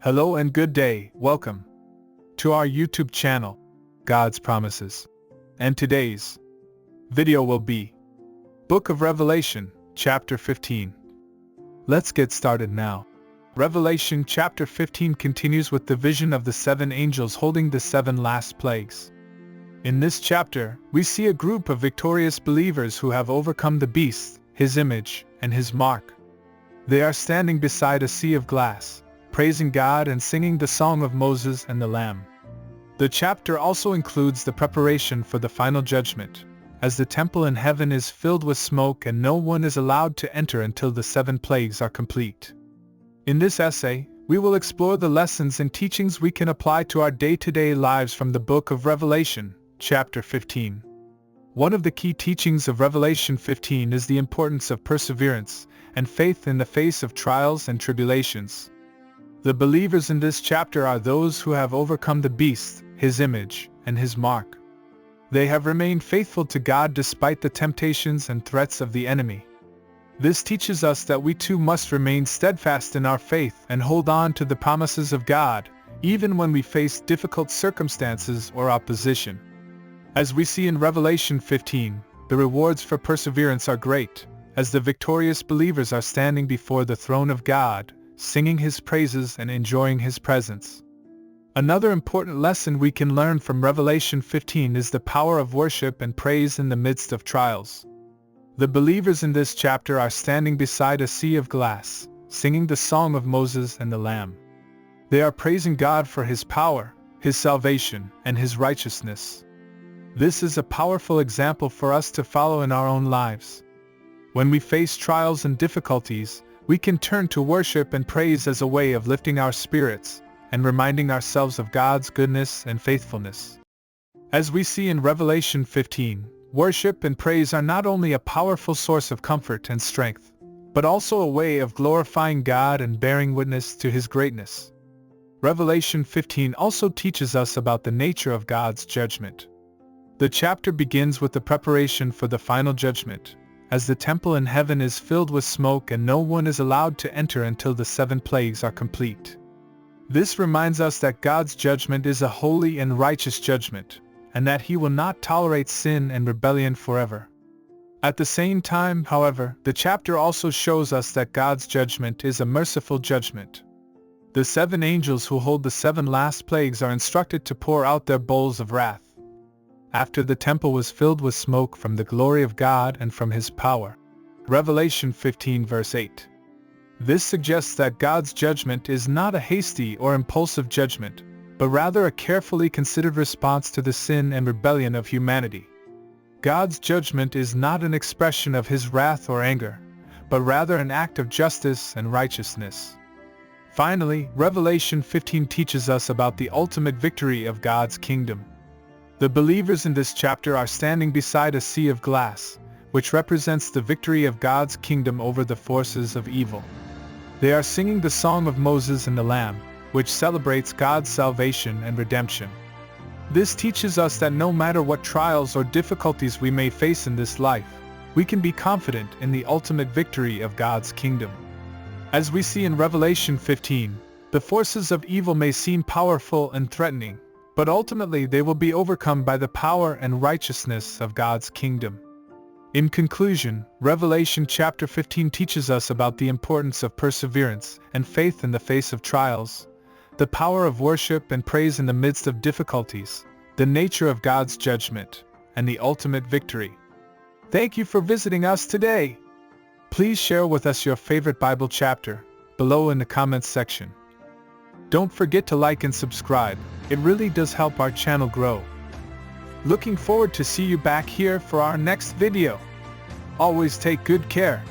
Hello and good day, welcome to our YouTube channel, God's Promises. And today's video will be Book of Revelation, chapter 15. Let's get started now. Revelation chapter 15 continues with the vision of the seven angels holding the seven last plagues. In this chapter, we see a group of victorious believers who have overcome the beast, his image, and his mark. They are standing beside a sea of glass, praising God and singing the song of Moses and the Lamb. The chapter also includes the preparation for the final judgment, as the temple in heaven is filled with smoke and no one is allowed to enter until the seven plagues are complete. In this essay, we will explore the lessons and teachings we can apply to our day-to-day lives from the book of Revelation, chapter 15. One of the key teachings of Revelation 15 is the importance of perseverance and faith in the face of trials and tribulations. The believers in this chapter are those who have overcome the beast, his image, and his mark. They have remained faithful to God despite the temptations and threats of the enemy. This teaches us that we too must remain steadfast in our faith and hold on to the promises of God, even when we face difficult circumstances or opposition. As we see in Revelation 15, the rewards for perseverance are great, as the victorious believers are standing before the throne of God, singing His praises and enjoying His presence. Another important lesson we can learn from Revelation 15 is the power of worship and praise in the midst of trials. The believers in this chapter are standing beside a sea of glass, singing the song of Moses and the Lamb. They are praising God for His power, His salvation, and His righteousness. This is a powerful example for us to follow in our own lives. When we face trials and difficulties, we can turn to worship and praise as a way of lifting our spirits and reminding ourselves of God's goodness and faithfulness. As we see in Revelation 15, worship and praise are not only a powerful source of comfort and strength, but also a way of glorifying God and bearing witness to His greatness. Revelation 15 also teaches us about the nature of God's judgment. The chapter begins with the preparation for the final judgment, as the temple in heaven is filled with smoke and no one is allowed to enter until the seven plagues are complete. This reminds us that God's judgment is a holy and righteous judgment, and that He will not tolerate sin and rebellion forever. At the same time, however, the chapter also shows us that God's judgment is a merciful judgment. The seven angels who hold the seven last plagues are instructed to pour out their bowls of wrath after the temple was filled with smoke from the glory of God and from His power. Revelation 15 verse 8. This suggests that God's judgment is not a hasty or impulsive judgment, but rather a carefully considered response to the sin and rebellion of humanity. God's judgment is not an expression of His wrath or anger, but rather an act of justice and righteousness. Finally, Revelation 15 teaches us about the ultimate victory of God's kingdom. The believers in this chapter are standing beside a sea of glass, which represents the victory of God's kingdom over the forces of evil. They are singing the song of Moses and the Lamb, which celebrates God's salvation and redemption. This teaches us that no matter what trials or difficulties we may face in this life, we can be confident in the ultimate victory of God's kingdom. As we see in Revelation 15, the forces of evil may seem powerful and threatening, but ultimately they will be overcome by the power and righteousness of God's kingdom. In conclusion, Revelation chapter 15 teaches us about the importance of perseverance and faith in the face of trials, the power of worship and praise in the midst of difficulties, the nature of God's judgment, and the ultimate victory. Thank you for visiting us today. Please share with us your favorite Bible chapter below in the comments section. Don't forget to like and subscribe. It really does help our channel grow. Looking forward to see you back here for our next video. Always take good care.